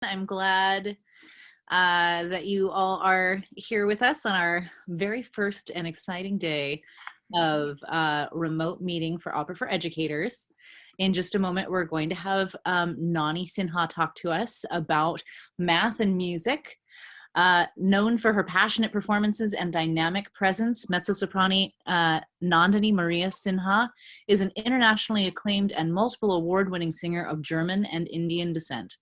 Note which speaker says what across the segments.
Speaker 1: I'm glad that you all are here with us on our very first and exciting day of remote meeting for Opera for Educators. In just a moment, we're going to have Nandani Sinha talk to us about math and music. Known for her passionate performances and dynamic presence, mezzo-soprano Nandani Maria Sinha is an internationally acclaimed and multiple award-winning singer of German and Indian descent.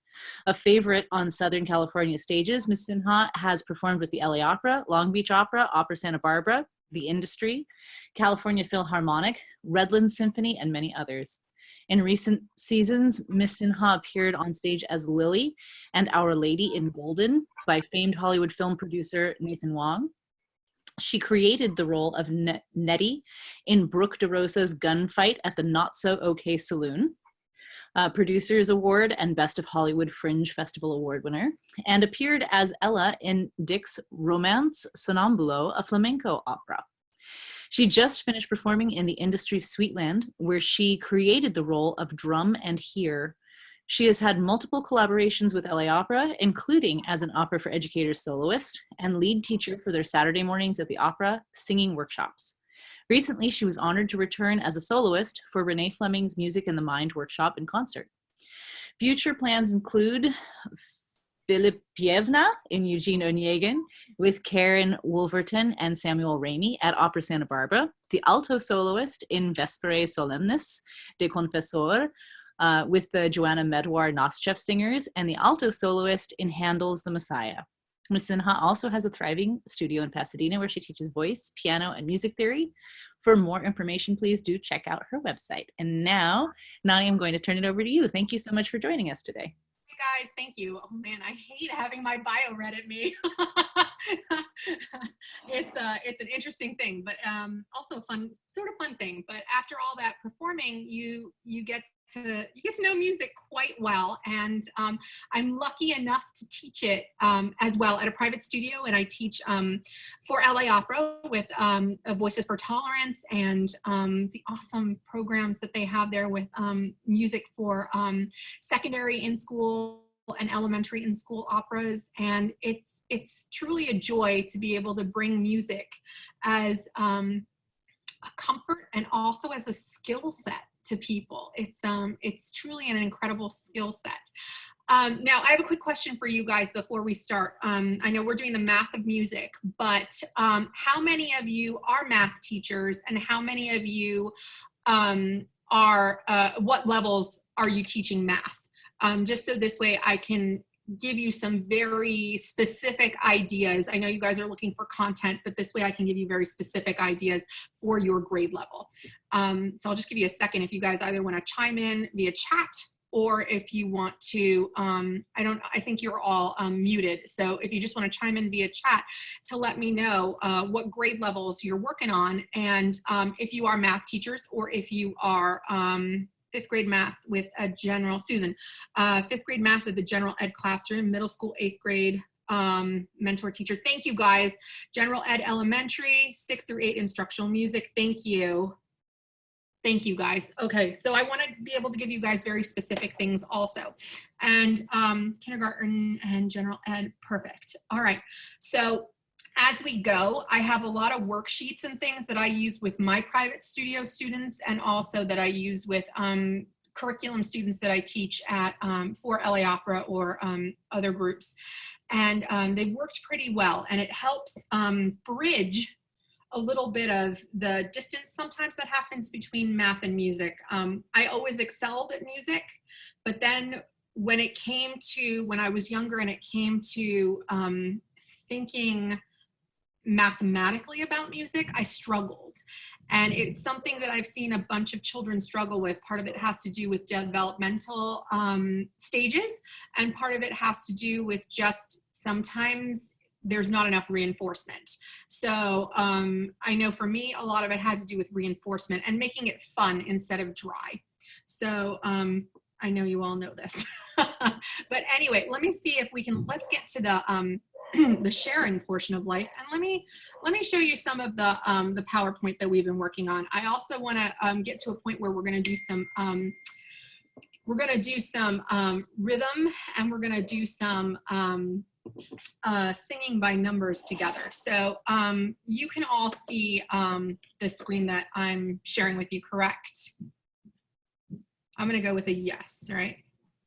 Speaker 1: A favorite on Southern California stages, Ms. Sinha has performed with the LA Opera, Long Beach Opera, Opera Santa Barbara, The Industry, California Philharmonic, Redland Symphony, and many others. In recent seasons, Ms. Sinha appeared on stage as Lily and Our Lady in Golden by famed Hollywood film producer Nathan Wong. She created the role of Nettie in Brooke DeRosa's Gunfight at the Not So Okay Saloon, Producers Award and Best of Hollywood Fringe Festival Award winner, and appeared as Ella in Dick's Romance Sonambulo, a flamenco opera. She just finished performing in The Industry's Sweetland, where she created the role of Drum and Hear. She has had multiple collaborations with LA Opera, including as an Opera for Educators soloist and lead teacher for their Saturday mornings at the Opera singing workshops. Recently, she was honored to return as a soloist for Renee Fleming's Music in the Mind workshop and concert. Future plans include Filipievna in Eugene Onegin with Karen Wolverton and Samuel Ramey at Opera Santa Barbara, the alto soloist in Vespere Solemnis de Confessor with the Joanna Medwar Noscheff singers, and the alto soloist in Handel's The Messiah. Ms. Sinha also has a thriving studio in Pasadena where she teaches voice, piano, and music theory. For more information, please do check out her website. And now, Nani, I'm going to turn it over to you. Thank you so much for joining us today.
Speaker 2: Hey guys, thank you. Oh man, I hate having my bio read at me. It's an interesting thing, but also a fun thing. But after all that performing, you get to know music quite well, and I'm lucky enough to teach it as well at a private studio, and I teach for LA Opera with Voices for Tolerance and the awesome programs that they have there with music for secondary in-school and elementary in-school operas, and it's truly a joy to be able to bring music as a comfort and also as a skill set to people. It's truly an incredible skill set. Now, I have a quick question for you guys before we start. I know we're doing the math of music, but how many of you are math teachers, and how many of you are, what levels are you teaching math? Just so this way I can give you some very specific ideas. I know you guys are looking for content, but this way I can give you very specific ideas for your grade level. So I'll just give you a second if you guys either want to chime in via chat, or if you want to, I think you're all muted. So if you just want to chime in via chat to let me know what grade levels you're working on, and if you are math teachers, or if you are fifth grade math with a general, Susan, fifth grade math with the general ed classroom, middle school, eighth grade mentor teacher. Thank you guys. General ed elementary, 6 through 8 instructional music. Thank you. Thank you guys. Okay, so I want to be able to give you guys very specific things also. And kindergarten and general ed, perfect. All right, so as we go, I have a lot of worksheets and things that I use with my private studio students, and also that I use with curriculum students that I teach at for LA Opera or other groups. And they've worked pretty well, and it helps bridge a little bit of the distance sometimes that happens between math and music. I always excelled at music, but then when I was younger and it came to thinking mathematically about music, I struggled. And it's something that I've seen a bunch of children struggle with. Part of it has to do with developmental stages, and part of it has to do with just sometimes there's not enough reinforcement. So I know for me, a lot of it had to do with reinforcement and making it fun instead of dry. So I know you all know this. But anyway, let me see if we can, let's get to the the sharing portion of life, and let me show you some of the PowerPoint that we've been working on. I also want to get to a point where we're going to do some we're going to do some rhythm, and we're going to do some singing by numbers together. So you can all see the screen that I'm sharing with you, correct? I'm going to go with a yes, right?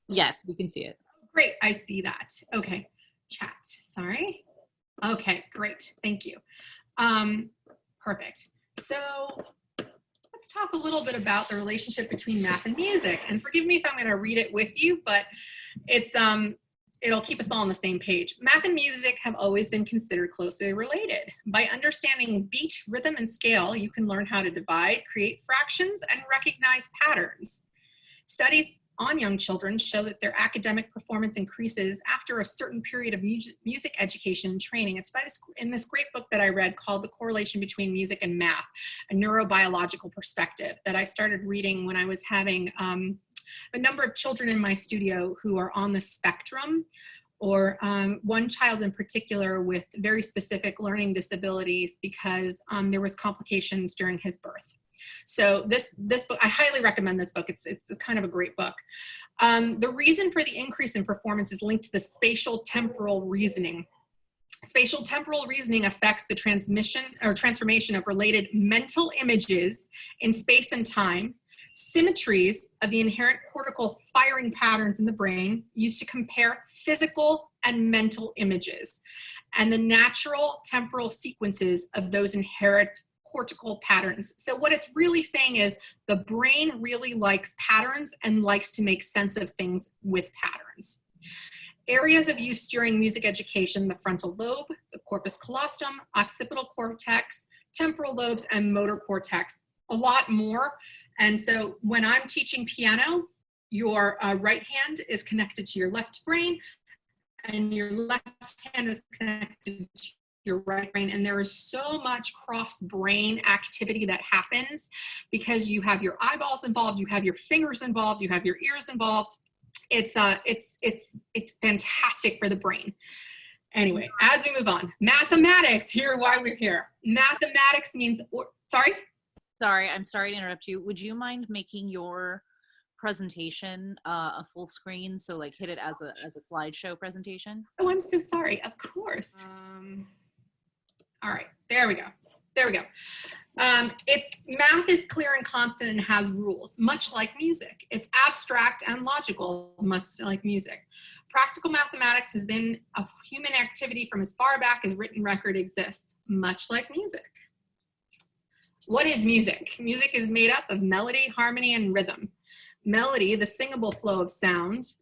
Speaker 1: Yes, we can see it.
Speaker 2: Great, I see that. Okay, chat, sorry. Okay, great, thank you. Perfect. So let's talk a little bit about the relationship between math and music. And forgive me if I'm going to read it with you, but it's it'll keep us all on the same page. Math and music have always been considered closely related. By understanding beat, rhythm, and scale, you can learn how to divide, create fractions, and recognize patterns. Studies on young children show that their academic performance increases after a certain period of music education and training. It's in this great book that I read called The Correlation Between Music and Math, a neurobiological perspective, that I started reading when I was having a number of children in my studio who are on the spectrum, or one child in particular with very specific learning disabilities because there was complications during his birth. So this book, I highly recommend this book. It's kind of a great book. The reason for the increase in performance is linked to the spatial temporal reasoning. Spatial temporal reasoning affects the transmission or transformation of related mental images in space and time, symmetries of the inherent cortical firing patterns in the brain used to compare physical and mental images, and the natural temporal sequences of those inherent cortical patterns. So what it's really saying is the brain really likes patterns and likes to make sense of things with patterns. Areas of use during music education: the frontal lobe, the corpus callosum, occipital cortex, temporal lobes, and motor cortex. A lot more. And so when I'm teaching piano, your right hand is connected to your left brain, and your left hand is connected to your right brain. And there is so much cross-brain activity that happens because you have your eyeballs involved, you have your fingers involved, you have your ears involved. It's fantastic for the brain. Anyway, as we move on, mathematics, here why we're here. Mathematics means, sorry?
Speaker 1: Sorry, I'm sorry to interrupt you. Would you mind making your presentation a full screen? So like hit it as a slideshow presentation?
Speaker 2: Oh, I'm so sorry. Of course. All right, there we go. There we go. Math is clear and constant and has rules, much like music. It's abstract and logical, much like music. Practical mathematics has been a human activity from as far back as written record exists, much like music. What is music? Music is made up of melody, harmony, and rhythm. Melody, the singable flow of sound,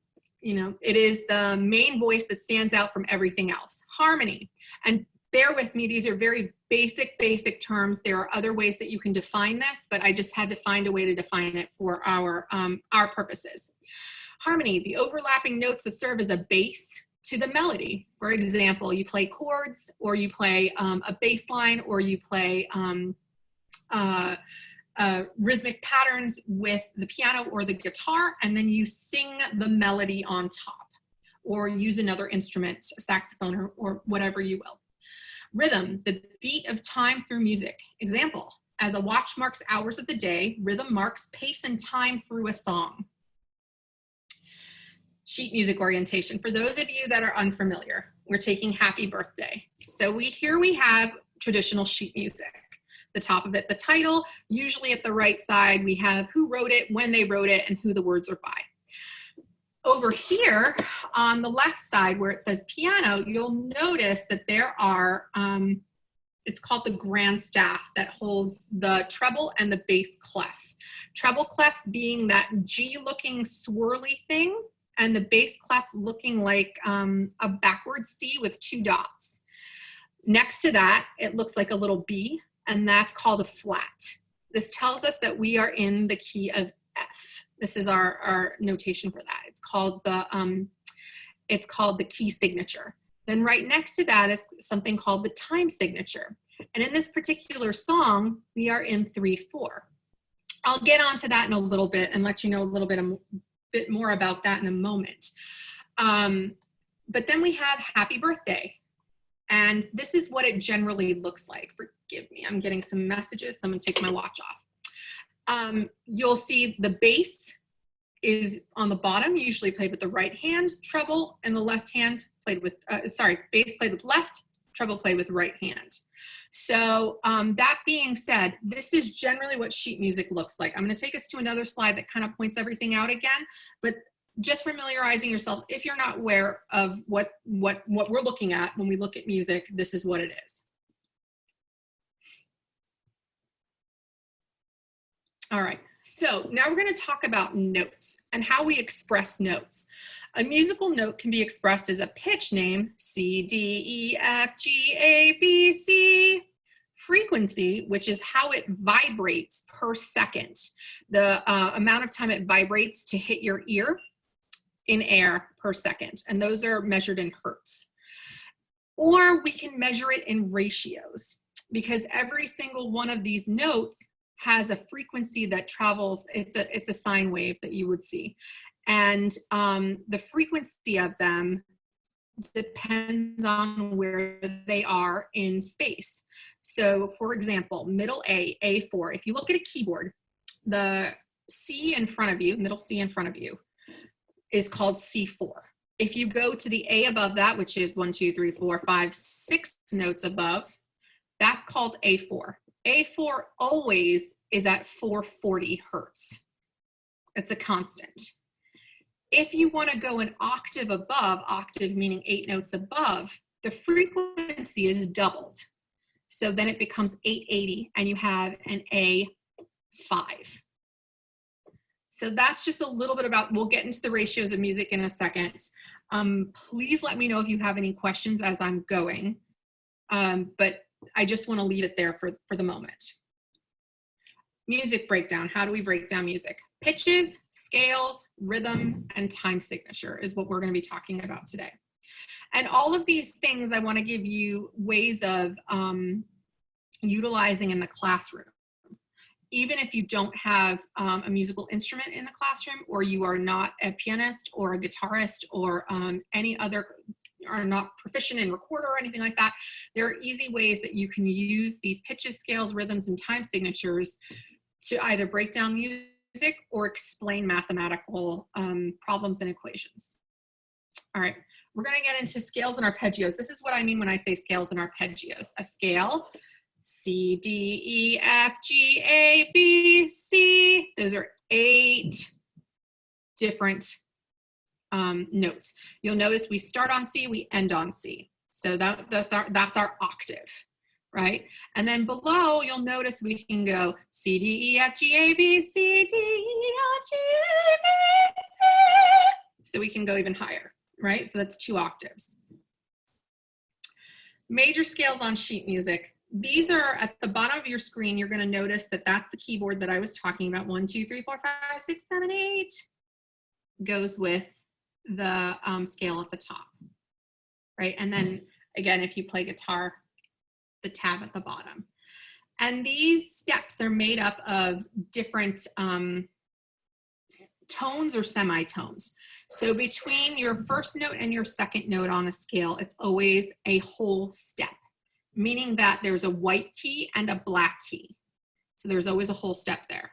Speaker 2: it is the main voice that stands out from everything else. Harmony, and bear with me, these are very basic terms. There are other ways that you can define this, but I just had to find a way to define it for our purposes. Harmony, the overlapping notes that serve as a base to the melody. For example, you play chords, or you play a bass line, or you play rhythmic patterns with the piano or the guitar, and then you sing the melody on top, or use another instrument, a saxophone, or whatever you will. Rhythm, the beat of time through music. Example, as a watch marks hours of the day, rhythm marks pace and time through a song. Sheet music orientation. For those of you that are unfamiliar, we're taking Happy Birthday. So here we have traditional sheet music. The top of it, the title, usually at the right side, we have who wrote it, when they wrote it, and who the words are by. Over here on the left side where it says piano, you'll notice that there are, it's called the grand staff that holds the treble and the bass clef. Treble clef being that G-looking swirly thing, and the bass clef looking like a backward C with two dots. Next to that, it looks like a little B, and that's called a flat. This tells us that we are in the key of F. This is our notation for that. It's called the key signature. Then right next to that is something called the time signature. And in this particular song, we are in 3/4. I'll get onto that in a little bit and let you know a little bit more about that in a moment. But then we have Happy Birthday. And this is what it generally looks like. Forgive me, I'm getting some messages. Someone take my watch off. You'll see the bass is on the bottom, usually played with the right hand, treble, and the left hand played with, bass played with left, treble played with right hand. So that being said, this is generally what sheet music looks like. I'm going to take us to another slide that kind of points everything out again, but just familiarizing yourself, if you're not aware of what we're looking at when we look at music, this is what it is. All right, so now we're going to talk about notes and how we express notes. A musical note can be expressed as a pitch name, C, D, E, F, G, A, B, C. Frequency, which is how it vibrates per second, the amount of time it vibrates to hit your ear in air per second, and those are measured in hertz. Or we can measure it in ratios, because every single one of these notes has a frequency that travels. It's a sine wave that you would see, and the frequency of them depends on where they are in space. So for example, middle A, A4, if you look at a keyboard, the C in front of you, middle C in front of you, is called C4. If you go to the A above that, which is 1, 2, 3, 4, 5, 6 notes above, that's called A4. A4 always is at 440 hertz. It's a constant. If you want to go an octave above, octave meaning 8 notes above, the frequency is doubled. So then it becomes 880 and you have an A5. So that's just a little bit about, we'll get into the ratios of music in a second. Please let me know if you have any questions as I'm going, but I just want to leave it there for the moment. Music breakdown, how do we break down music? Pitches, scales, rhythm, and time signature is what we're going to be talking about today. And all of these things I want to give you ways of utilizing in the classroom. Even if you don't have a musical instrument in the classroom, or you are not a pianist or a guitarist or any other, are not proficient in recorder or anything like that, there are easy ways that you can use these pitches, scales, rhythms, and time signatures to either break down music or explain mathematical problems and equations. All right, we're going to get into scales and arpeggios. This is what I mean when I say scales and arpeggios. A scale, C, D, E, F, G, A, B, C. Those are 8 different notes. You'll notice we start on C, we end on C. So that's our octave, right? And then below, you'll notice we can go C, D, E, F, G, A, B, C, D, E, F, G, A, B, C. So we can go even higher, right? So that's 2 octaves. Major scales on sheet music. These are at the bottom of your screen. You're going to notice that that's the keyboard that I was talking about. 1, 2, 3, 4, 5, 6, 7, 8 goes with the scale at the top, right? And then again, if you play guitar, the tab at the bottom. And these steps are made up of different tones or semitones. So between your first note and your second note on a scale, it's always a whole step, meaning that there's a white key and a black key. So there's always a whole step there.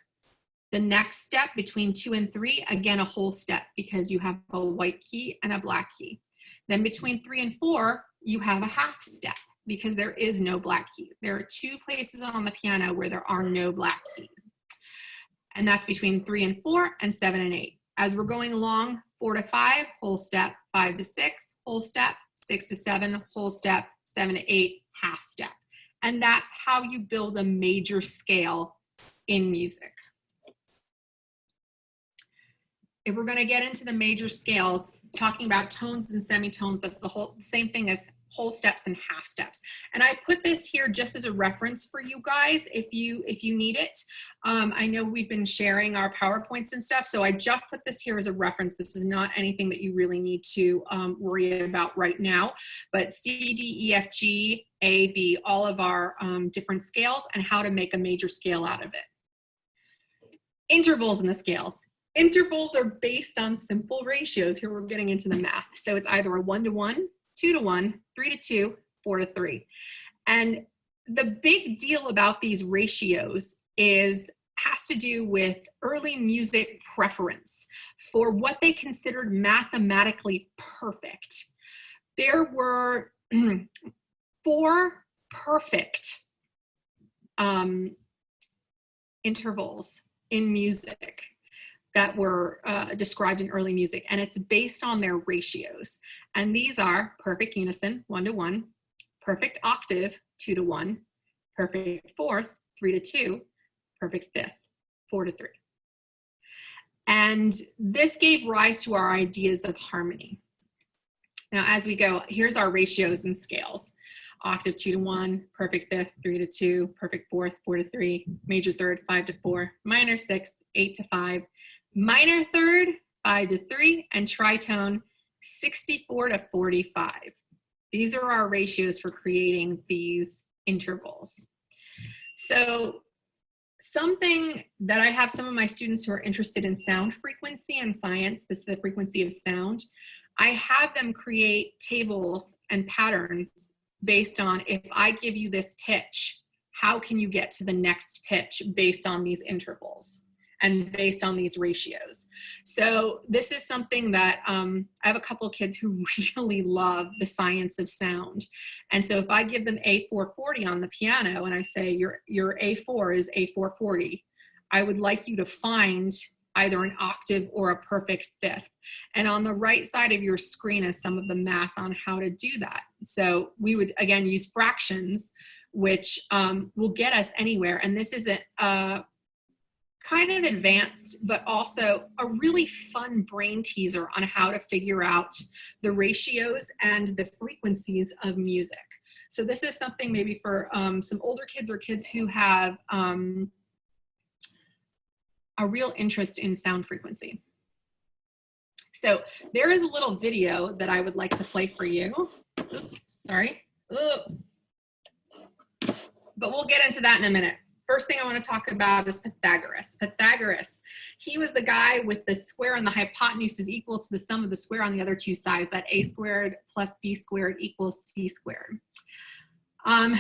Speaker 2: The next step between 2 and 3, again, a whole step because you have a white key and a black key. Then between 3 and 4, you have a half step because there is no black key. There are 2 places on the piano where there are no black keys. And that's between 3 and 4 and 7 and 8. As we're going along, 4 to 5, whole step, 5 to 6, whole step, 6 to 7, whole step, 7 to 8, half step. And that's how you build a major scale in music. If we're going to get into the major scales, talking about tones and semitones, that's the same thing as whole steps and half steps. And I put this here just as a reference for you guys if you need it. I know we've been sharing our PowerPoints and stuff, so I just put this here as a reference. This is not anything that you really need to worry about right now, but C, D, E, F, G, A, B, all of our different scales and how to make a major scale out of it. Intervals in the scales. Intervals are based on simple ratios. Here we're getting into the math. So it's either a 1 to 1, 2 to 1, 3 to 2, 4 to 3. And the big deal about these ratios is has to do with early music preference for what they considered mathematically perfect. There were 4 perfect intervals in music that were described in early music, and it's based on their ratios. And these are perfect unison, 1-to-1, perfect octave, 2-to-1, perfect fourth, 3-to-2, perfect fifth, 4-to-3. And this gave rise to our ideas of harmony. Now, as we go, here's our ratios and scales. Octave, 2-to-1, perfect fifth, 3-to-2, perfect fourth, 4-to-3, major third, 5-to-4, minor sixth, 8-to-5, minor third, 5-to-3, and tritone, 64-to-45. These are our ratios for creating these intervals. So something that I have some of my students who are interested in sound frequency and science, this is the frequency of sound, I have them create tables and patterns based on, if I give you this pitch, how can you get to the next pitch based on these intervals and based on these ratios. So this is something that I have a couple of kids who really love the science of sound. And so if I give them A440 on the piano and I say your A4 is A440, I would like you to find either an octave or a perfect fifth. And on the right side of your screen is some of the math on how to do that. So we would, again, use fractions, which will get us anywhere. And this is a kind of advanced, but also a really fun brain teaser on how to figure out the ratios and the frequencies of music. So this is something maybe for some older kids or kids who have a real interest in sound frequency. So there is a little video that I would like to play for you. Oops, sorry. Ugh. But we'll get into that in a minute. First thing I want to talk about is Pythagoras. Pythagoras, he was the guy with the square and the hypotenuse is equal to the sum of the square on the other two sides, that a squared plus b squared equals c squared. And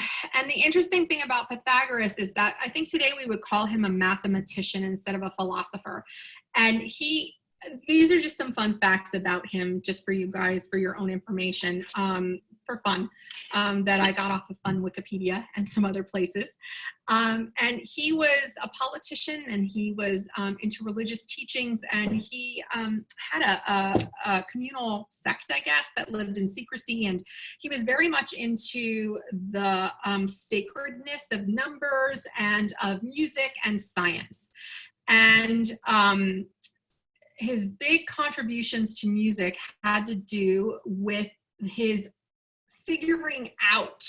Speaker 2: the interesting thing about Pythagoras is that I think today we would call him a mathematician instead of a philosopher. And these are just some fun facts about him, just for you guys, for your own information, for fun, that I got off of Fun Wikipedia and some other places. And he was a politician, and he was into religious teachings, and he had a communal sect, I guess, that lived in secrecy, and he was very much into the sacredness of numbers and of music and science. And his big contributions to music had to do with his figuring out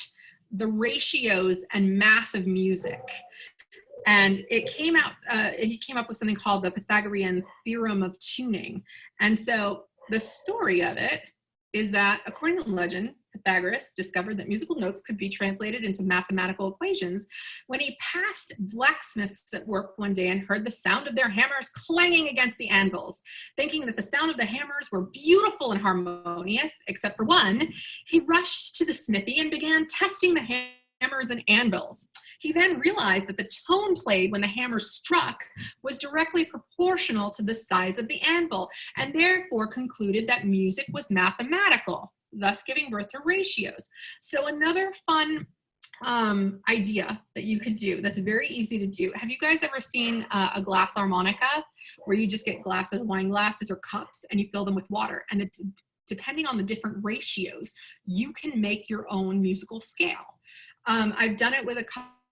Speaker 2: the ratios and math of music. And he came up with something called the Pythagorean theorem of tuning. And so the story of it is that, according to legend, Pythagoras discovered that musical notes could be translated into mathematical equations when he passed blacksmiths at work one day and heard the sound of their hammers clanging against the anvils. Thinking that the sound of the hammers were beautiful and harmonious, except for one, he rushed to the smithy and began testing the hammers and anvils. He then realized that the tone played when the hammer struck was directly proportional to the size of the anvil, and therefore concluded that music was mathematical, thus giving birth to ratios. So another fun idea that you could do that's very easy to do. Have you guys ever seen a glass harmonica, where you just get glasses, wine glasses or cups, and you fill them with water? And depending on the different ratios, you can make your own musical scale. I've done it with a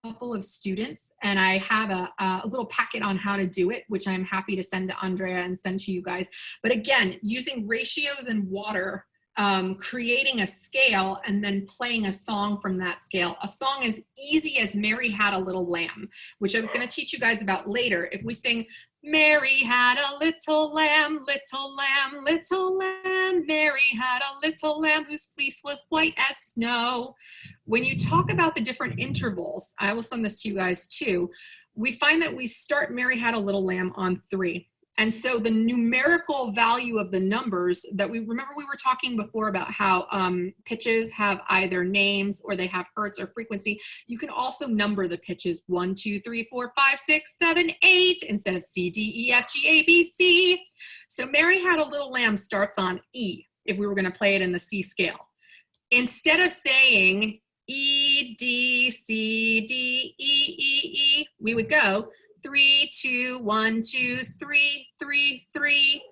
Speaker 2: couple of students, and I have a little packet on how to do it, which I'm happy to send to Andrea and send to you guys. But again, using ratios and water, creating a scale and then playing a song from that scale. A song as easy as Mary Had a Little Lamb, which I was going to teach you guys about later. If we sing, Mary had a little lamb, little lamb, little lamb, Mary had a little lamb whose fleece was white as snow. When you talk about the different intervals, I will send this to you guys too, we find that we start Mary Had a Little Lamb on 3. And so the numerical value of the numbers that we were talking before about how pitches have either names or they have hertz or frequency. You can also number the pitches 1, 2, 3, 4, 5, 6, 7, 8 instead of C, D, E, F, G, A, B, C. So Mary Had a Little Lamb starts on E if we were going to play it in the C scale. Instead of saying E, D, C, D, E, E, E, we would go 3, 2, 1, 2, 3, 3, 3,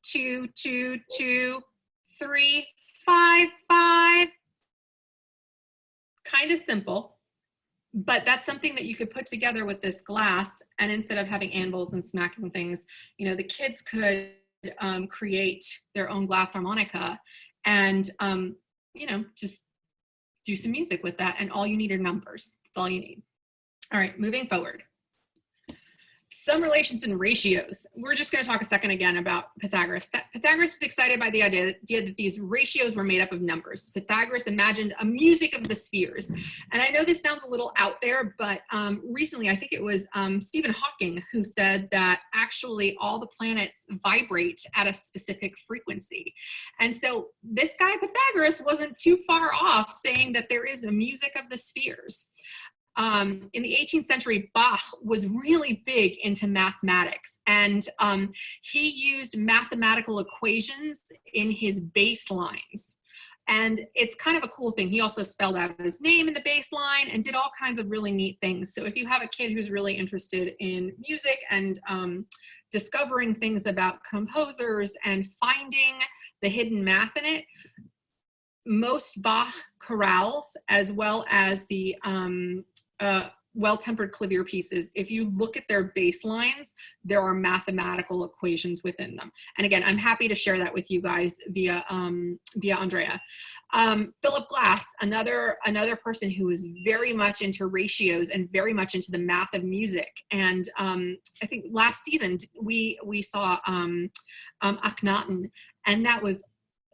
Speaker 2: 2, 2, 2, 3, 5, 5. Kind of simple, but that's something that you could put together with this glass. And instead of having anvils and smacking things, you know, the kids could create their own glass harmonica and, you know, just do some music with that. And all you need are numbers. That's all you need. All right, moving forward. Some relations and ratios. We're just going to talk a second again about Pythagoras. Pythagoras was excited by the idea that these ratios were made up of numbers. Pythagoras imagined a music of the spheres. And I know this sounds a little out there, but recently I think it was Stephen Hawking who said that actually all the planets vibrate at a specific frequency. And so this guy Pythagoras wasn't too far off saying that there is a music of the spheres. In the 18th century, Bach was really big into mathematics, and he used mathematical equations in his bass lines. And it's kind of a cool thing. He also spelled out his name in the bass line and did all kinds of really neat things. So if you have a kid who's really interested in music and discovering things about composers and finding the hidden math in it, most Bach chorales, as well as the well-tempered clavier pieces, if you look at their bass lines, there are mathematical equations within them. And again, I'm happy to share that with you guys via Andrea. Philip Glass, another person who is very much into ratios and very much into the math of music. And I think last season we saw Akhenaten, and that was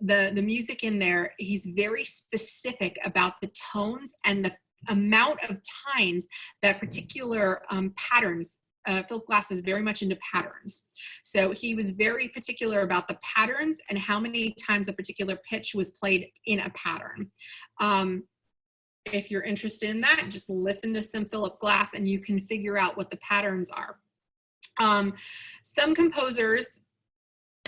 Speaker 2: the music in there. He's very specific about the tones and the amount of times that particular patterns. Philip Glass is very much into patterns. So he was very particular about the patterns and how many times a particular pitch was played in a pattern. If you're interested in that, just listen to some Philip Glass and you can figure out what the patterns are. Some composers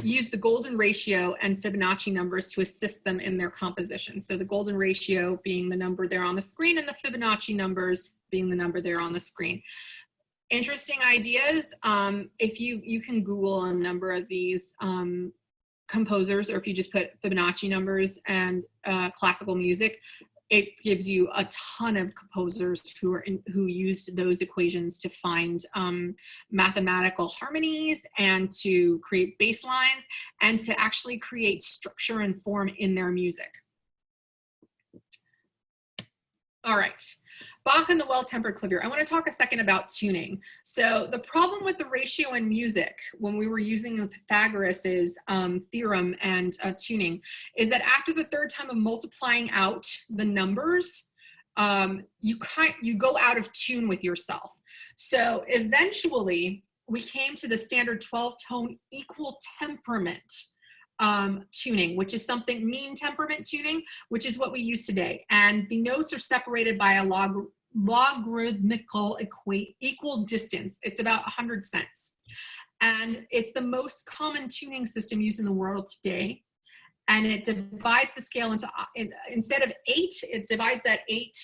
Speaker 2: use the golden ratio and Fibonacci numbers to assist them in their composition. So the golden ratio being the number there on the screen and the Fibonacci numbers being the number there on the screen. Interesting ideas. If you can Google a number of these composers, or if you just put Fibonacci numbers and classical music, it gives you a ton of composers who used those equations to find mathematical harmonies and to create bass lines and to actually create structure and form in their music. All right. Bach and the well-tempered clavier. I want to talk a second about tuning. So the problem with the ratio in music, when we were using the Pythagoras's theorem and tuning, is that after the third time of multiplying out the numbers, you go out of tune with yourself. So eventually, we came to the standard 12-tone equal temperament tuning, which is something, mean temperament tuning, which is what we use today. And the notes are separated by a logarithmical equal distance. It's about 100 cents. And it's the most common tuning system used in the world today. And it divides the scale into, instead of 8, it divides that eight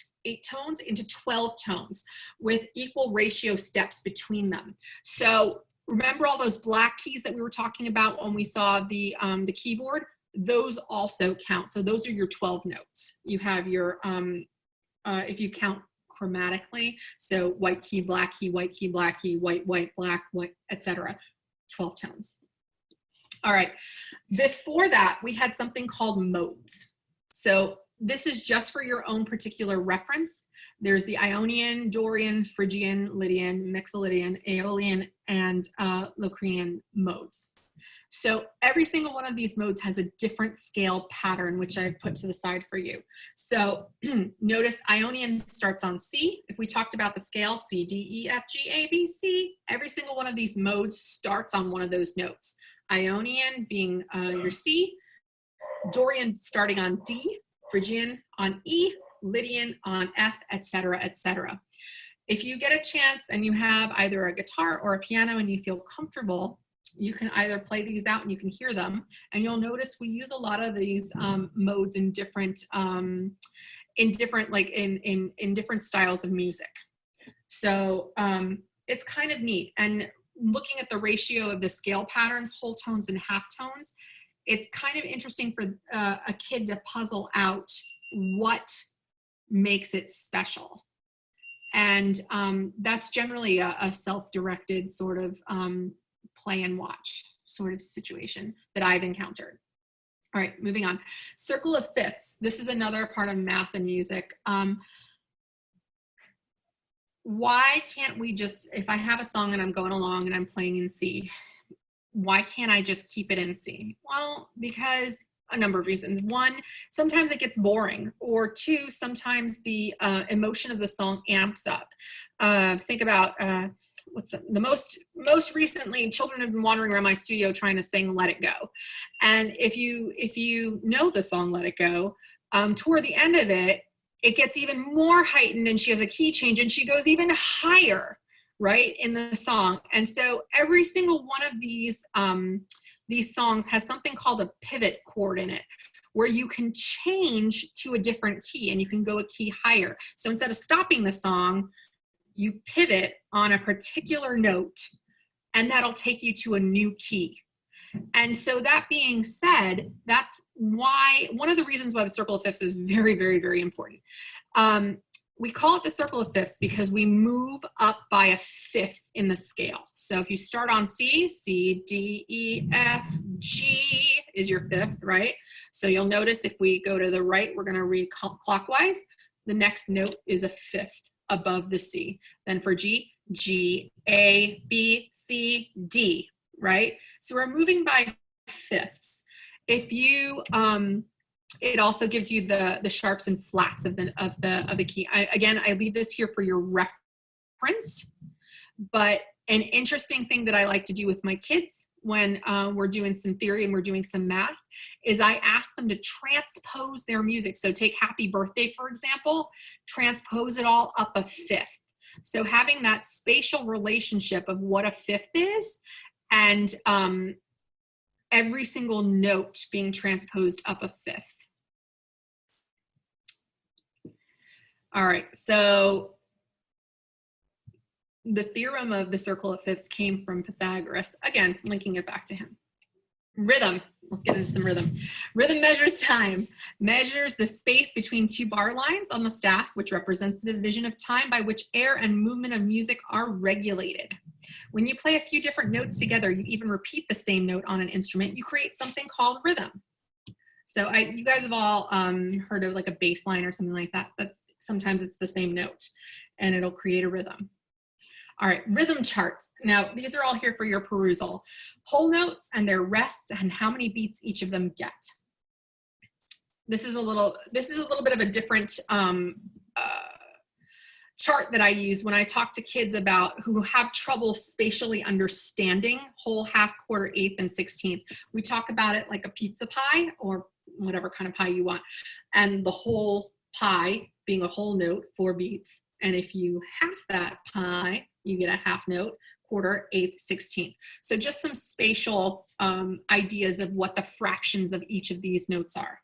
Speaker 2: tones into 12 tones with equal ratio steps between them. So remember all those black keys that we were talking about when we saw the keyboard? Those also count. So those are your 12 notes. You have your, if you count chromatically, so white key, black key, white key, black key, white, white, black, white, etc. 12 tones. All right. Before that, we had something called modes. So this is just for your own particular reference. There's the Ionian, Dorian, Phrygian, Lydian, Mixolydian, Aeolian, and Locrian modes. So every single one of these modes has a different scale pattern, which I've put to the side for you. So notice Ionian starts on C. If we talked about the scale, C, D, E, F, G, A, B, C, every single one of these modes starts on one of those notes. Ionian being your C, Dorian starting on D, Phrygian on E, Lydian on F, etc., etc. If you get a chance and you have either a guitar or a piano and you feel comfortable, you can either play these out and you can hear them. And you'll notice we use a lot of these modes in different different styles of music. So it's kind of neat. And looking at the ratio of the scale patterns, whole tones and half tones, it's kind of interesting for a kid to puzzle out what makes it special. And that's generally a self-directed sort of play and watch sort of situation that I've encountered. All right, moving on. Circle of fifths. This is another part of math and music. Why can't we just, if I have a song and I'm going along and I'm playing in C, why can't I just keep it in C? Well, because a number of reasons. One, sometimes it gets boring, or two, sometimes the emotion of the song amps up. Think about what's the most recently, children have been wandering around my studio trying to sing Let It Go. And if you know the song Let It Go, toward the end of it, it gets even more heightened and she has a key change and she goes even higher, right, in the song. And so every single one of these songs has something called a pivot chord in it, where you can change to a different key and you can go a key higher. So instead of stopping the song, you pivot on a particular note and that'll take you to a new key. And so that being said, that's why, one of the reasons why the circle of fifths is very, very, very important. We call it the circle of fifths because we move up by a fifth in the scale. So if you start on C, C, D, E, F, G is your fifth, right? So you'll notice if we go to the right, we're going to read clockwise. The next note is a fifth above the C. Then for G, G, A, B, C, D, right? So we're moving by fifths. If you, it also gives you the sharps and flats of the key. I leave this here for your reference, but an interesting thing that I like to do with my kids when we're doing some theory and we're doing some math is I ask them to transpose their music. So take Happy Birthday, for example, transpose it all up a fifth. So having that spatial relationship of what a fifth is and every single note being transposed up a fifth. All right, so the theorem of the circle of fifths came from Pythagoras. Again, linking it back to him. Rhythm, let's get into some rhythm. Rhythm measures time, measures the space between two bar lines on the staff, which represents the division of time by which air and movement of music are regulated. When you play a few different notes together, you even repeat the same note on an instrument, you create something called rhythm. So you guys have all heard of like a bass line or something like that. Sometimes it's the same note and it'll create a rhythm. All right, rhythm charts. Now, these are all here for your perusal. Whole notes and their rests and how many beats each of them get. This is a little bit of a different chart that I use when I talk to kids about who have trouble spatially understanding whole, half, quarter, eighth, and 16th. We talk about it like a pizza pie or whatever kind of pie you want. And the whole pie being a whole note, 4 beats. And if you half that pie, you get a half note, quarter, eighth, 16th. So just some spatial ideas of what the fractions of each of these notes are.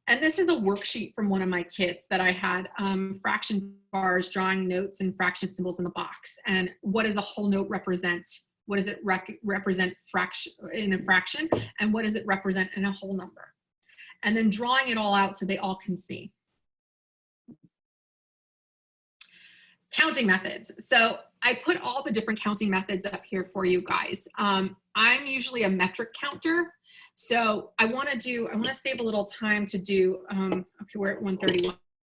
Speaker 2: And this is a worksheet from one of my kids that I had, fraction bars, drawing notes and fraction symbols in the box. And what does a whole note represent? What does it represent in a fraction? And what does it represent in a whole number? And then drawing it all out so they all can see. Counting methods. So I put all the different counting methods up here for you guys. I'm usually a metric counter. So I want to save a little time to do, okay, we're at 1:31.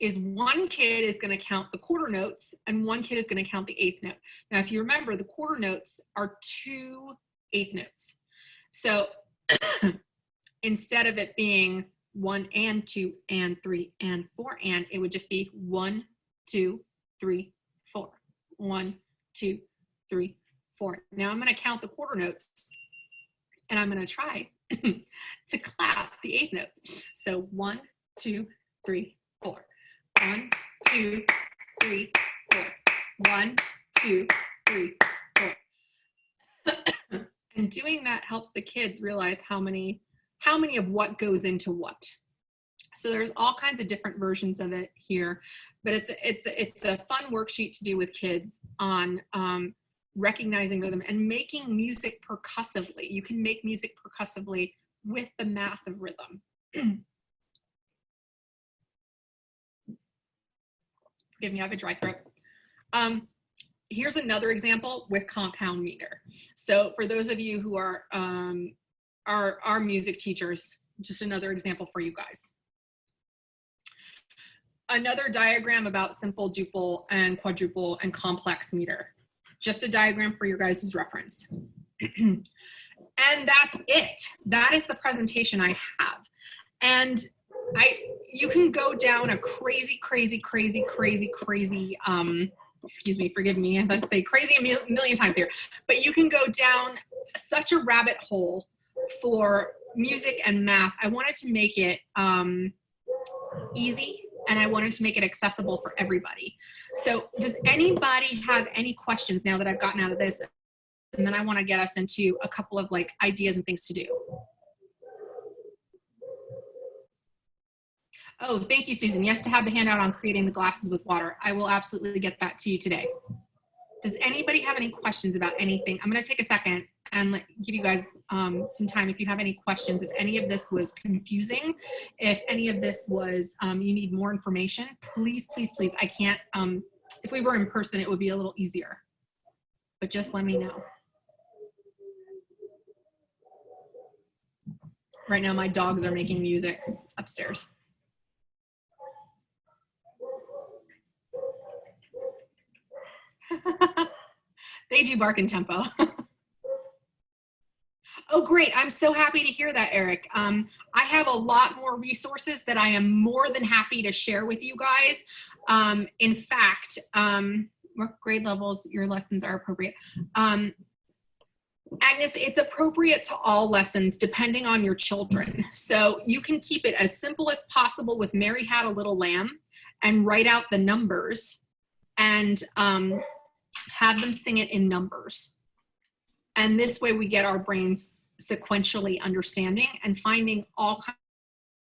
Speaker 2: is one kid is going to count the quarter notes and one kid is going to count the eighth note. Now, if you remember, the quarter notes are 2 eighth notes. So instead of it being 1 and 2 and 3 and 4 and, it would just be 1, 2, 3, 4. 1, 2, 3, 4. Now I'm going to count the quarter notes and I'm going to try to clap the eighth notes. So 1, 2, 3, 4. 1, 2, 3, 4. 1, 2, 3, 4. And doing that helps the kids realize how many of what goes into what. So there's all kinds of different versions of it here, but it's a fun worksheet to do with kids on recognizing rhythm and making music percussively. You can make music percussively with the math of rhythm. Forgive me, I have a dry throat. Here's another example with compound meter. So for those of you who are music teachers, just another example for you guys. Another diagram about simple, duple, and quadruple, and complex meter. Just a diagram for your guys' reference. And that's it. That is the presentation I have. And you can go down a crazy, excuse me, forgive me if I say crazy a million times here, but you can go down such a rabbit hole for music and math. I wanted to make it easy, and I wanted to make it accessible for everybody. So does anybody have any questions now that I've gotten out of this? And then I want to get us into a couple of like ideas and things to do. Oh, thank you, Susan. Yes, to have the handout on creating the glasses with water. I will absolutely get that to you today. Does anybody have any questions about anything? I'm going to take a second and give you guys some time if you have any questions. If any of this was confusing, if any of this was, you need more information, please, please, please. I can't, if we were in person, it would be a little easier, but just let me know. Right now, my dogs are making music upstairs. They do bark in tempo. Oh, great. I'm so happy to hear that, Eric. I have a lot more resources that I am more than happy to share with you guys. In fact, what grade levels your lessons are appropriate? Agnes, it's appropriate to all lessons depending on your children. So you can keep it as simple as possible with Mary Had a Little Lamb and write out the numbers and have them sing it in numbers. And this way we get our brains sequentially understanding and finding all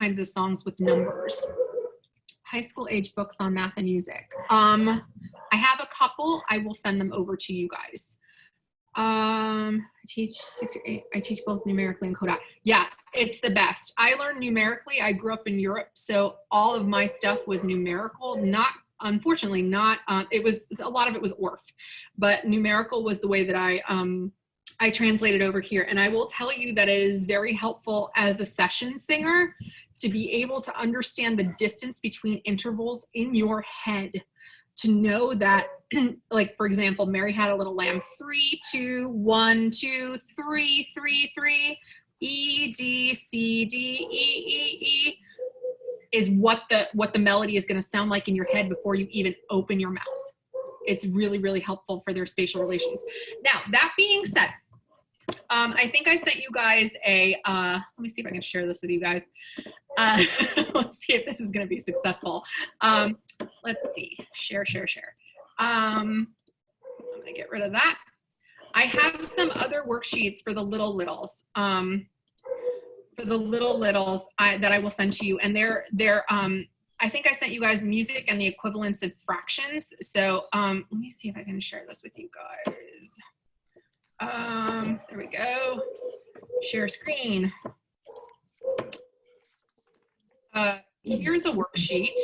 Speaker 2: kinds of songs with numbers. High school age books on math and music. I have a couple. I will send them over to you guys. I teach 6 or 8. I teach both numerically and Kodak. Yeah, it's the best. I learned numerically. I grew up in Europe, so all of my stuff was numerical. Not, unfortunately, not. It was a lot of it was Orff, but numerical was the way that I translated over here. And I will tell you that it is very helpful as a session singer to be able to understand the distance between intervals in your head, to know that, like, for example, Mary Had a Little Lamb, 3, 2, 1, 2, 3, 3, 3, E, D, C, D, E, E, E, is what the melody is going to sound like in your head before you even open your mouth. It's really, really helpful for their spatial relations. Now, that being said, I think I sent you guys a, let me see if I can share this with you guys. Let's see if this is going to be successful. Let's see, share. I'm going to get rid of that. I have some other worksheets for the little littles. That I will send to you, and they're I think I sent you guys music and the equivalence of fractions. So let me see if I can share this with you guys. There we go. Share screen. Here's a worksheet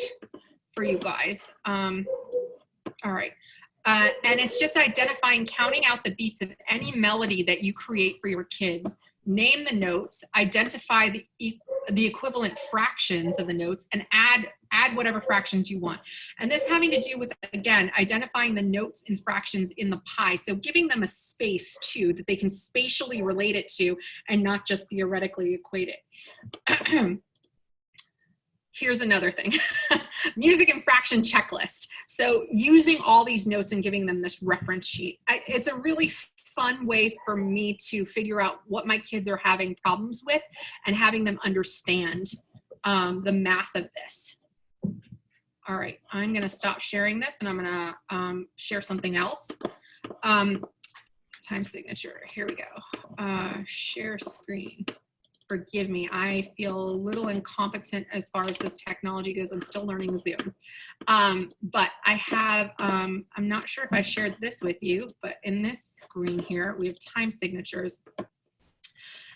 Speaker 2: for you guys. All right. And it's just identifying, counting out the beats of any melody that you create for your kids. Name the notes, identify the the equivalent fractions of the notes and add whatever fractions you want. And this having to do with, again, identifying the notes and fractions in the pie. So giving them a space too, that they can spatially relate it to and not just theoretically equate it. Here's another thing, music and fraction checklist. So using all these notes and giving them this reference sheet. It's a really fun way for me to figure out what my kids are having problems with and having them understand the math of this. All right, I'm gonna stop sharing this and I'm gonna share something else. Time signature, here we go. Share screen. Forgive me, I feel a little incompetent as far as this technology goes. I'm still learning Zoom. But I have, I'm not sure if I shared this with you, but in this screen here, we have time signatures.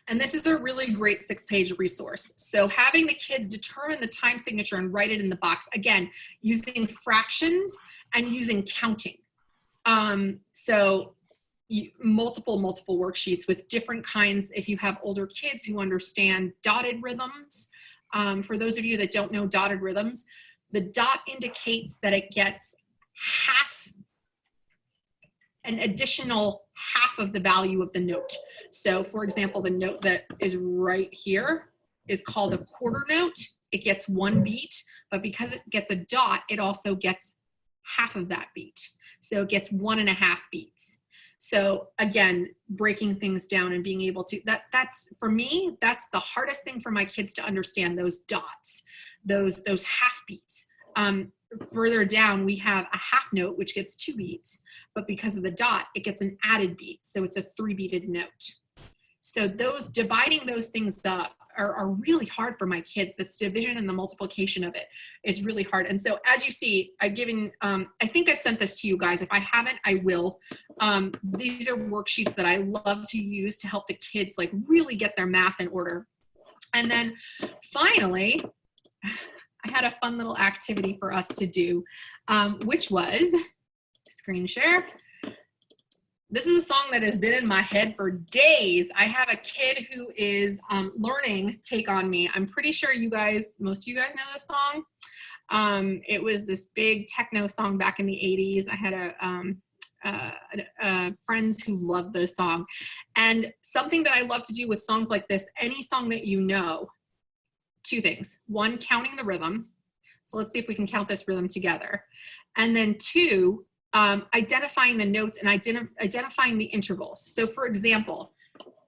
Speaker 2: And this is a really great 6-page resource. So having the kids determine the time signature and write it in the box, again, using fractions and using counting. So multiple worksheets with different kinds. If you have older kids who understand dotted rhythms, for those of you that don't know dotted rhythms, the dot indicates that it gets an additional half of the value of the note. So for example, the note that is right here is called a quarter note. It gets 1 beat, but because it gets a dot, it also gets half of that beat. So it gets 1.5 beats. So again, breaking things down and being able to, that's for me, that's the hardest thing for my kids to understand, those dots, those half beats. Further down, we have a half note, which gets 2 beats, but because of the dot, it gets an added beat. So it's a 3-beated note. So those, dividing those things up are really hard for my kids. That's division and the multiplication of it is really hard. And so as you see, I've given, I think I've sent this to you guys. If I haven't, I will. These are worksheets that I love to use to help the kids like really get their math in order. And then finally, I had a fun little activity for us to do, which was screen share. This is a song that has been in my head for days. I have a kid who is learning Take On Me. I'm pretty sure you guys, most of you guys know this song. It was this big techno song back in the 80s. I had friends who loved this song. And something that I love to do with songs like this, any song that you know, 2 things. 1, counting the rhythm. So let's see if we can count this rhythm together. And then 2, identifying the notes and identifying the intervals. So for example,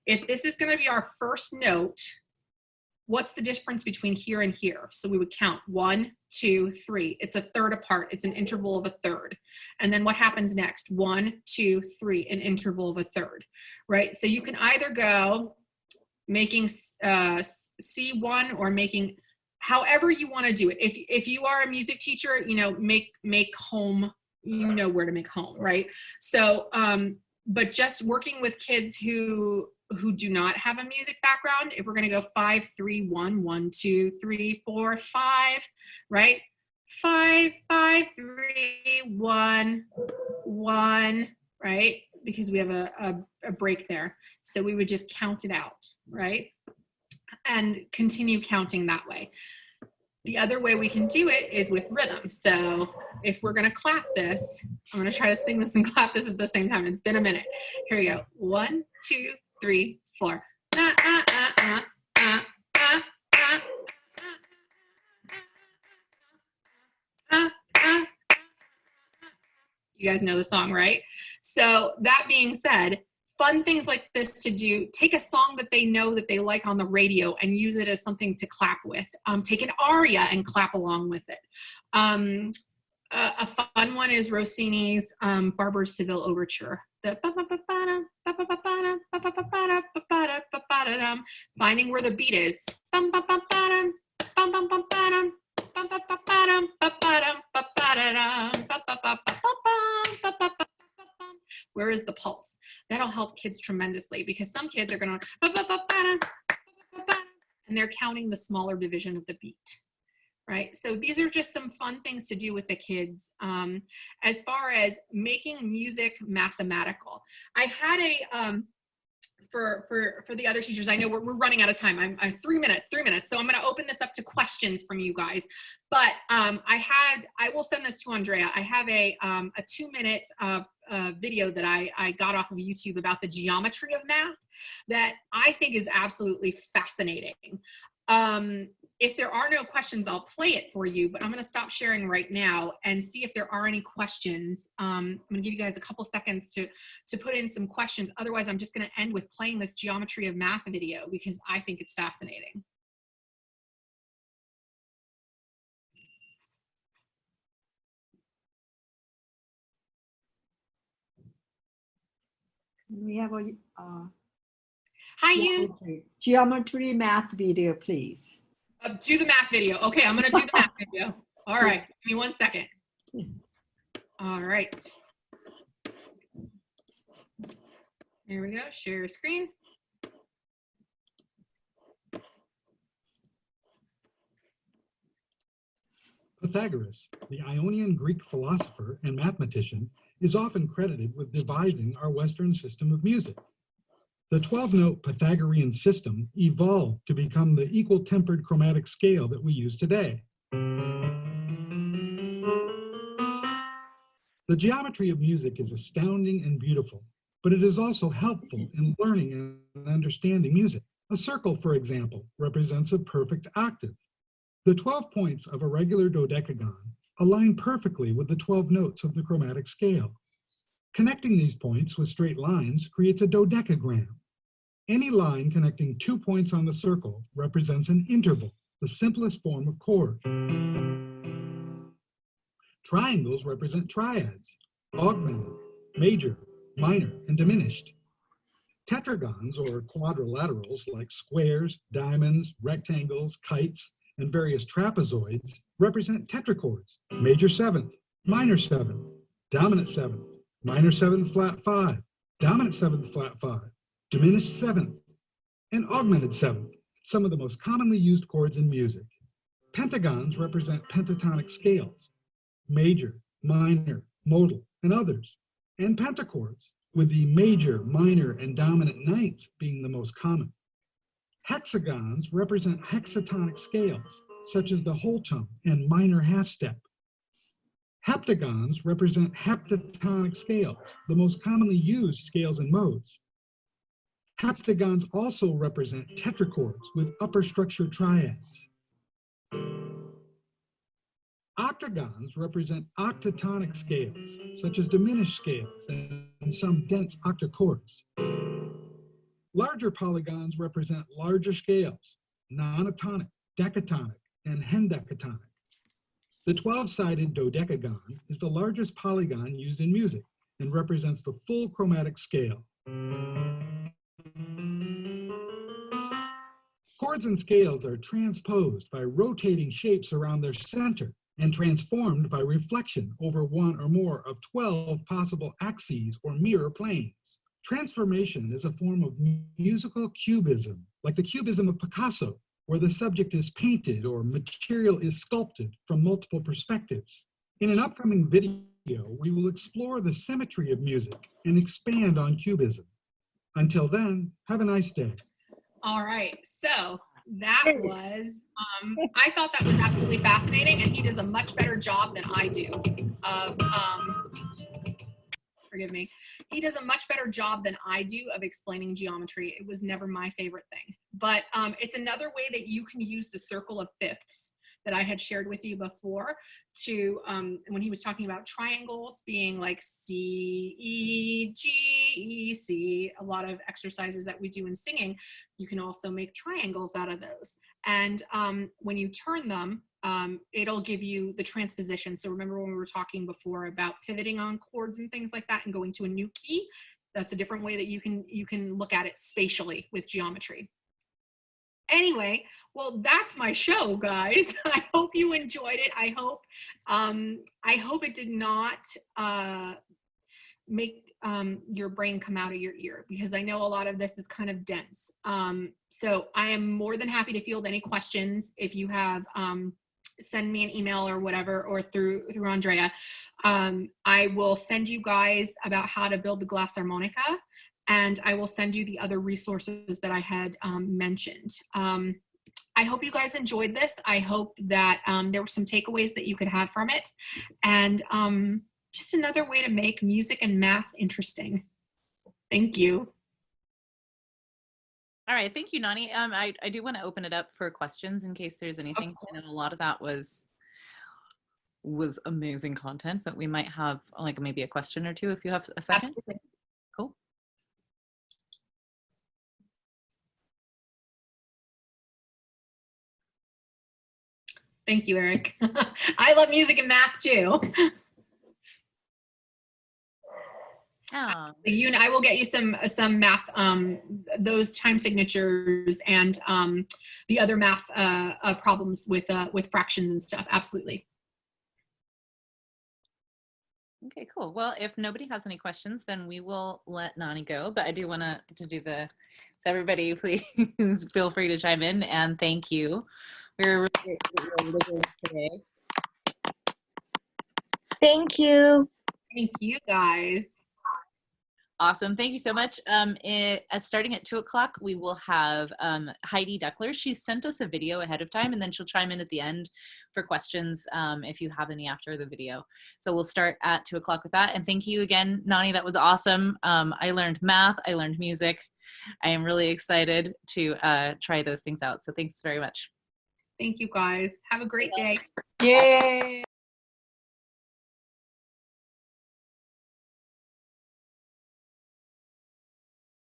Speaker 2: if this is going to be our first note, what's the difference between here and here? So we would count 1, 2, 3. It's a third apart. It's an interval of a third. And then what happens next? 1, 2, 3, an interval of a third, right? So you can either go making C1 or making however you want to do it. If you are a music teacher, you know, make home, you know where to make home, right? So, but just working with kids who do not have a music background, if we're going to go 5, 3, 1, 1, 2, 3, 4, 5, right? 5, 5, 3, 1, 1, right? Because we have a break there. So we would just count it out, right? And continue counting that way. The other way we can do it is with rhythm. So if we're gonna clap this, I'm gonna try to sing this and clap this at the same time. It's been a minute. Here we go. 1, 2, 3, 4. You guys know the song, right? So that being said, fun things like this to do, take a song that they know that they like on the radio and use it as something to clap with. Take an aria and clap along with it. A fun one is Rossini's Barber's Seville Overture. The finding where the beat is. Where is the pulse? That'll help kids tremendously because some kids are going to, and they're counting the smaller division of the beat, right? So these are just some fun things to do with the kids as far as making music mathematical. I had a for the other teachers, I know we're running out of time. I'm 3 minutes. So I'm going to open this up to questions from you guys. But I will send this to Andrea. I have a 2-minute video that I got off of YouTube about the geometry of math that I think is absolutely fascinating. If there are no questions, I'll play it for you, but I'm going to stop sharing right now and see if there are any questions. I'm going to give you guys a couple seconds to put in some questions. Otherwise, I'm just going to end with playing this geometry of math video because I think it's fascinating.
Speaker 3: We have a
Speaker 2: Hi,
Speaker 3: geometry math video, please.
Speaker 2: Do the math video. Okay, I'm going to do the math video. All right, give me 1 second. All right. Here we go. Share your screen.
Speaker 4: Pythagoras, the Ionian Greek philosopher and mathematician, is often credited with devising our Western system of music. The 12-note Pythagorean system evolved to become the equal-tempered chromatic scale that we use today. The geometry of music is astounding and beautiful, but it is also helpful in learning and understanding music. A circle, for example, represents a perfect octave. The 12 points of a regular dodecagon align perfectly with the 12 notes of the chromatic scale. Connecting these points with straight lines creates a dodecagram. Any line connecting 2 points on the circle represents an interval, the simplest form of chord. Triangles represent triads, augmented, major, minor, and diminished. Tetragons, or quadrilaterals, like squares, diamonds, rectangles, kites, and various trapezoids, represent tetrachords, major seventh, minor seventh, dominant seventh, minor seventh flat 5, dominant seventh flat 5, diminished seventh, and augmented seventh, some of the most commonly used chords in music. Pentagons represent pentatonic scales, major, minor, modal, and others, and pentachords, with the major, minor, and dominant ninth being the most common. Hexagons represent hexatonic scales, such as the whole tone and minor half step. Heptagons represent heptatonic scales, the most commonly used scales and modes. Heptagons also represent tetrachords with upper structure triads. Octagons represent octatonic scales, such as diminished scales and some dense octachords. Larger polygons represent larger scales, nonatonic, decatonic, and hendecatonic. The 12-sided dodecagon is the largest polygon used in music and represents the full chromatic scale. Chords and scales are transposed by rotating shapes around their center and transformed by reflection over one or more of 12 possible axes or mirror planes. Transformation is a form of musical cubism, like the cubism of Picasso, where the subject is painted or material is sculpted from multiple perspectives. In an upcoming video, we will explore the symmetry of music and expand on cubism. Until then, have a nice day.
Speaker 2: All right, so that was, I thought that was absolutely fascinating, and he does a much better job than I do of, forgive me, he does a much better job than I do of explaining geometry. It was never my favorite thing, but it's another way that you can use the circle of fifths that I had shared with you before to, when he was talking about triangles being like C, E, G, E, C, a lot of exercises that we do in singing, you can also make triangles out of those. And when you turn them, it'll give you the transposition. So remember when we were talking before about pivoting on chords and things like that and going to a new key? That's a different way that you can look at it spatially with geometry. Anyway, well, that's my show, guys. I hope you enjoyed it. I hope it did not make your brain come out of your ear, because I know a lot of this is kind of dense. So I am more than happy to field any questions. If you have, send me an email or whatever, or through Andrea. I will send you guys about how to build the glass harmonica. and I will send you the other resources that I had mentioned. I hope you guys enjoyed this. I hope that there were some takeaways that you could have from it, and just another way to make music and math interesting. Thank you.
Speaker 1: All right, thank you, Nani. I do want to open it up for questions in case there's anything. I know a lot of that was amazing content, but we might have like maybe a question or two if you have a second.
Speaker 2: Absolutely.
Speaker 1: Cool.
Speaker 2: Thank you, Eric. I love music and math too.
Speaker 1: Oh.
Speaker 2: I will get you some math, those time signatures and the other math problems with fractions and stuff. Absolutely.
Speaker 1: Okay, cool. Well, if nobody has any questions, then we will let Nani go. But I do want to do so everybody, please feel free to chime in, and thank you. We're really great that you were with us today.
Speaker 5: Thank you.
Speaker 2: Thank you, guys.
Speaker 1: Awesome. Thank you so much. Starting at 2 o'clock, we will have Heidi Duckler. She sent us a video ahead of time, and then she'll chime in at the end for questions if you have any after the video. So we'll start at 2 o'clock with that. And thank you again, Nani. That was awesome. I learned math. I learned music. I am really excited to try those things out. So thanks very much.
Speaker 2: Thank you, guys. Have a great day.
Speaker 5: Yay.